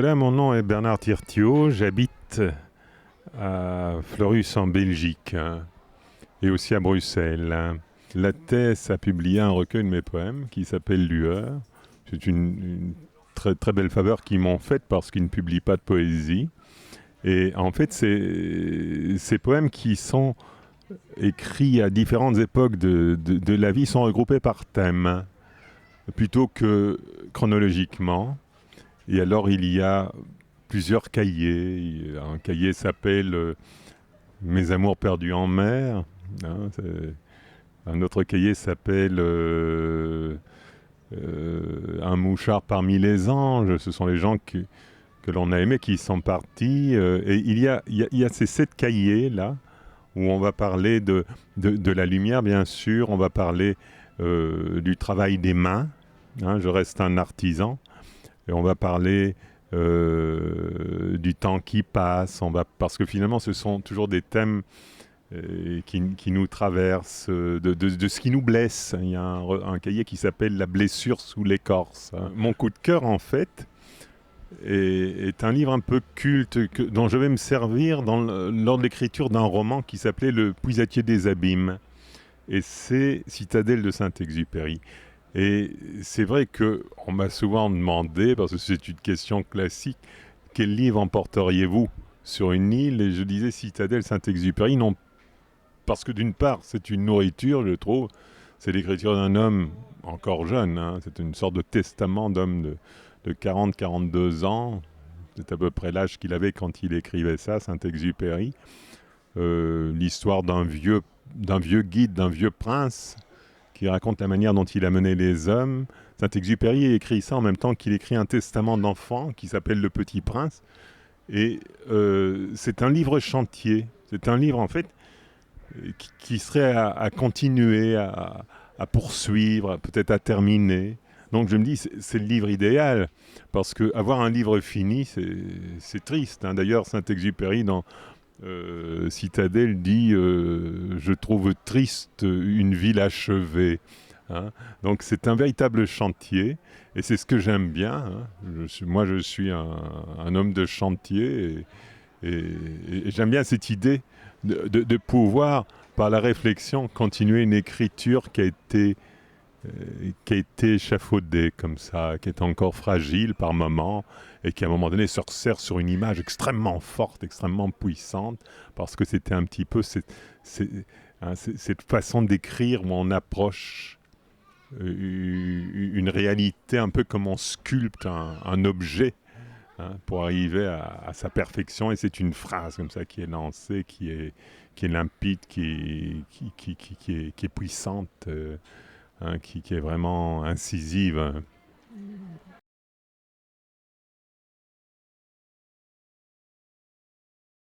Voilà, mon nom est Bernard Tirtiot, j'habite à Fleurus en Belgique et aussi à Bruxelles. La Thèse a publié un recueil de mes poèmes qui s'appelle Lueur. C'est une très, très belle faveur qu'ils m'ont faite parce qu'ils ne publient pas de poésie. Et en fait, ces poèmes qui sont écrits à différentes époques de la vie sont regroupés par thème, plutôt que chronologiquement. Et alors, il y a plusieurs cahiers. Un cahier s'appelle Mes amours perdus en mer. Un autre cahier s'appelle Un mouchard parmi les anges. Ce sont les gens que l'on a aimés qui sont partis. Et il y a ces 7 cahiers-là où on va parler de la lumière, bien sûr. On va parler du travail des mains. Je reste un artisan. Et on va parler du temps qui passe, parce que finalement ce sont toujours des thèmes qui nous traversent, de ce qui nous blesse. Il y a un cahier qui s'appelle La blessure sous l'écorce. Mon coup de cœur, en fait, est un livre un peu culte dont je vais me servir lors de l'écriture d'un roman qui s'appelait Le Puisatier des abîmes. Et c'est Citadelle de Saint-Exupéry. Et c'est vrai qu'on m'a souvent demandé, parce que c'est une question classique, quel livre emporteriez-vous sur une île? Et je disais Citadelle Saint-Exupéry, non, parce que d'une part, c'est une nourriture, je trouve. C'est l'écriture d'un homme encore jeune, c'est une sorte de testament d'homme de 40-42 ans. C'est à peu près l'âge qu'il avait quand il écrivait ça, Saint-Exupéry. L'histoire d'un vieux guide, d'un vieux prince, qui raconte la manière dont il a mené les hommes. Saint-Exupéry écrit ça en même temps qu'il écrit un testament d'enfant qui s'appelle Le Petit Prince. Et c'est un livre chantier. C'est un livre, en fait, qui serait à continuer, à poursuivre, peut-être à terminer. Donc je me dis, c'est le livre idéal, parce qu'avoir un livre fini, c'est triste. D'ailleurs, Saint-Exupéry, dans Citadelle dit je trouve triste une ville achevée. Donc c'est un véritable chantier et c'est ce que j'aime bien. Moi je suis un homme de chantier et j'aime bien cette idée de pouvoir par la réflexion continuer une écriture qui a été échafaudée comme ça, qui est encore fragile par moments et qui à un moment donné se resserre sur une image extrêmement forte, extrêmement puissante, parce que c'était un petit peu cette façon d'écrire où on approche une réalité un peu comme on sculpte un objet pour arriver à sa perfection. Et c'est une phrase comme ça qui est lancée, qui est limpide, qui est puissante, qui est vraiment incisive.